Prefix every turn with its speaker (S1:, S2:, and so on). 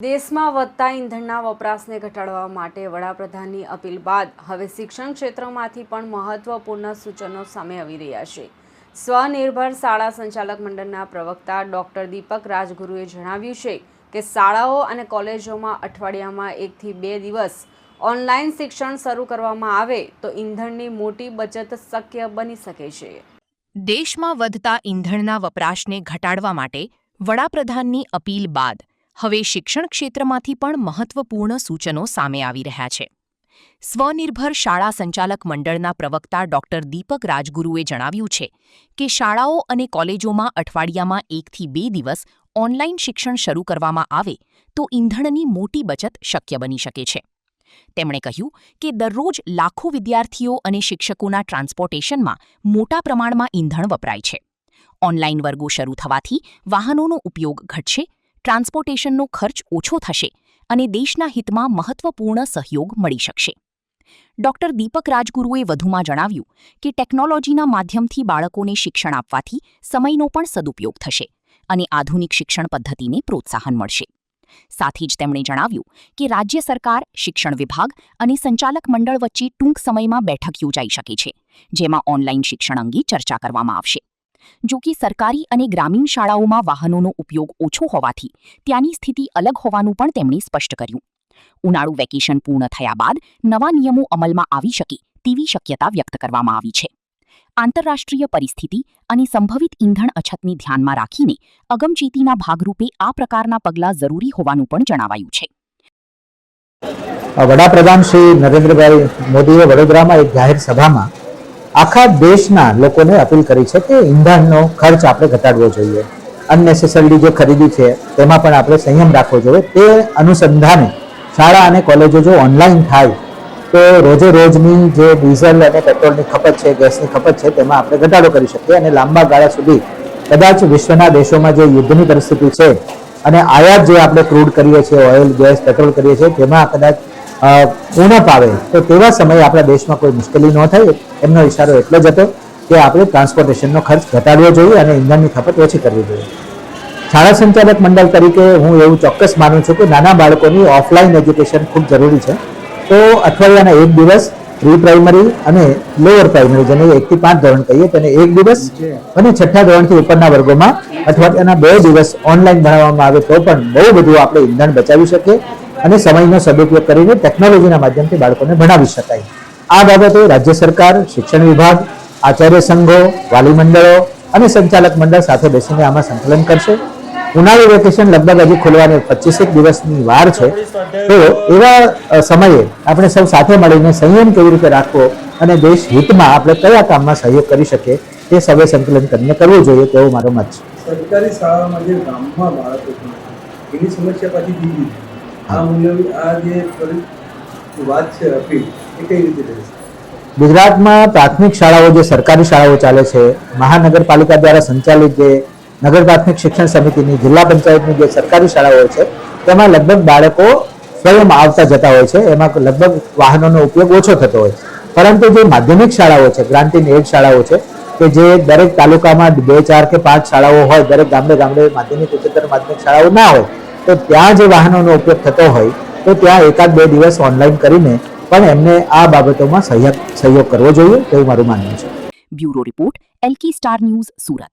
S1: દેશમાં વધતા ઈંધણના વપરાશને ઘટાડવા માટે વડાપ્રધાનની અપીલ બાદ હવે શિક્ષણ ક્ષેત્રમાંથી પણ મહત્વપૂર્ણ સૂચનો સામે આવી રહ્યા છે। સ્વનિર્ભર શાળા સંચાલક મંડળના પ્રવક્તા ડોક્ટર દીપક રાજગુરુએ જણાવ્યું છે કે શાળાઓ અને કોલેજોમાં અઠવાડિયામાં 1 થી 2 દિવસ ઓનલાઈન શિક્ષણ શરૂ કરવામાં આવે તો ઈંધણની મોટી બચત શક્ય બની શકે છે।
S2: દેશમાં વધતા ઈંધણના વપરાશને ઘટાડવા માટે વડાપ્રધાનની અપીલ બાદ હવે શિક્ષણ ક્ષેત્રમાંથી પણ મહત્વપૂર્ણ સૂચનો સામે આવી રહ્યા છે। સ્વનિર્ભર શાળા સંચાલક મંડળના પ્રવક્તા ડોક્ટર દીપક રાજગુરુએ જણાવ્યું છે કે શાળાઓ અને કોલેજોમાં અઠવાડિયામાં 1 થી 2 દિવસ ઓનલાઈન શિક્ષણ શરૂ કરવામાં આવે તો ઈંધણની મોટી બચત શક્ય બની શકે છે। તેમણે કહ્યું કે દરરોજ લાખો વિદ્યાર્થીઓ અને શિક્ષકોના ટ્રાન્સપોર્ટેશનમાં મોટા પ્રમાણમાં ઈંધણ વપરાય છે। ઓનલાઈન વર્ગો શરૂ થવાથી વાહનોનો ઉપયોગ ઘટશે, ટ્રાન્સપોર્ટેશનનો ખર્ચ ઓછો થશે અને દેશના હિતમાં મહત્વપૂર્ણ સહયોગ મળી શકશે। ડોક્ટર દીપક રાજગુરુએ વધુમાં જણાવ્યું કે ટેકનોલોજીના માધ્યમથી બાળકોને શિક્ષણ આપવાથી સમયનો પણ સદુપયોગ થશે અને આધુનિક શિક્ષણ પદ્ધતિને પ્રોત્સાહન મળશે। સાથે જ તેમણે જણાવ્યું કે રાજ્ય સરકાર, શિક્ષણ વિભાગ અને સંચાલક મંડળ વચ્ચે ટૂંક સમયમાં બેઠક યોજાઈ શકે છે, જેમાં ઓનલાઈન શિક્ષણ અંગે ચર્ચા કરવામાં આવશે। જો કે સરકારી અને ગ્રામીણ શાળાઓમાં વાહનોનો ઉપયોગ ઓછો હોવાથી ત્યાંની સ્થિતિ અલગ હોવાનું પણ તેમણે સ્પષ્ટ કર્યું। ઉનાળુ વેકેશન પૂર્ણ થયા બાદ નવા નિયમો અમલમાં આવી શકે તેવી શક્યતા વ્યક્ત કરવામાં આવી છે। આંતરરાષ્ટ્રીય પરિસ્થિતિ અને સંભવિત ઈંધણ અછતને ધ્યાનમાં રાખીને અગમચેતીના ભાગરૂપે આ પ્રકારના પગલાં જરૂરી હોવાનું પણ જણાવાયું છે।
S3: વડાપ્રધાન શ્રી નરેન્દ્રભાઈ મોદીએ વડોદરામાં એક જાહેર સભામાં આખા દેશના લોકોને અપીલ કરી છે કે ઈંધણનો ખર્ચ આપણે ઘટાડવો જોઈએ, અનનેસેસરી જે ખરીદી છે તેમાં પણ આપણે સંયમ રાખવો જોઈએ। તે અનુસંધાને શાળા અને કોલેજો જો ઓનલાઈન થાય તો રોજે રોજની જે ડીઝલ અને પેટ્રોલની ખપત છે, ગેસની ખપત છે, તેમાં આપણે ઘટાડો કરી શકીએ અને લાંબા ગાળા સુધી કદાચ વિશ્વના દેશોમાં જે યુદ્ધની પરિસ્થિતિ છે અને આયાત જે આપણે ક્રૂડ કરીએ છીએ, ઓઇલ, ગેસ, પેટ્રોલ કરીએ છીએ, તેમાં કદાચ ઉણપ આવે તો તેવા સમયે આપણા દેશમાં કોઈ મુશ્કેલી ન થાય, એમનો ઇશારો એટલો જ હતો કે આપણે ટ્રાન્સપોર્ટેશનનો ખર્ચ ઘટાડવો જોઈએ અને ઈંધણની ખપત ઓછી કરવી જોઈએ। શાળા સંચાલક મંડળ તરીકે હું એવું ચોક્કસ માનું છું કે નાના બાળકોની ઓફલાઈન એજ્યુકેશન ખૂબ જરૂરી છે। તો અઠવાડિયાના 1 દિવસ પ્રી પ્રાઇમરી અને લોઅર પ્રાઇમરી, જેને 1 થી 5 ધોરણ કહીએ તેને 1 દિવસ અને 6થા ધોરણથી ઉપરના વર્ગોમાં અઠવાડિયાના 2 દિવસ ઓનલાઈન ભણાવવામાં આવે તો પણ બહુ બધું આપણે ઈંધણ બચાવી શકીએ અને સમયનો સદુપયોગ કરીને ટેકનોલોજીના માધ્યમથી બાળકોને ભણાવી શકાય। આ બાબતે રાજ્ય સરકાર, શિક્ષણ વિભાગ, આચાર્ય સંઘો, વાલી મંડળો અને સંચાલક મંડળ સાથે બેસીને આમાં સંકલન કરશે। ઉનાળુ વેકેશન લગભગ હજી ખોલવાની 25 દિવસની વાર છે, તો એવા સમયે આપણે સૌ સાથે મળીને સંયમ કેવી રીતે રાખવો અને દેશ હિતમાં આપણે કયા કામમાં સહયોગ કરી શકીએ તે સૌએ સંકલન કરીને કરવું જોઈએ તેવો મારો મત છે।
S4: સરકારી શાળામાં જે ગામમાં બાળકો એની સમસ્યા પાછી જુદી છે। આ જે વાત છે અપીલ એ કઈ રીતે રહેશે?
S3: ગુજરાતમાં પ્રાથમિક શાળાઓ, જે સરકારી શાળાઓ ચાલે છે, મહાનગરપાલિકા દ્વારા સંચાલિત જે નગર પ્રાથમિક શિક્ષણ સમિતિની, જિલ્લા પંચાયતની જે સરકારી શાળાઓ છે તેમાં લગભગ બાળકો સ્વયં આવતા જતા હોય છે, એમાં લગભગ વાહનોનો ઉપયોગ ઓછો થતો હોય છે। પરંતુ જે માધ્યમિક શાળાઓ છે, ગ્રાન્ટીન એડ શાળાઓ છે, કે જે દરેક તાલુકામાં 2, 4 કે 5 શાળાઓ હોય, દરેક ગામડે ગામડે માધ્યમિક, ઉચ્ચતર માધ્યમિક શાળાઓ ના હોય, તો ત્યાં જે વાહનોનો ઉપયોગ થતો હોય તો ત્યાં 1-2 દિવસ ઓનલાઈન કરીને પણ એમને આ બાબતોમાં સહયોગ કરવો જોઈએ તેવું મારું માનવું છે।
S2: Bureau report, LK star news, Surat.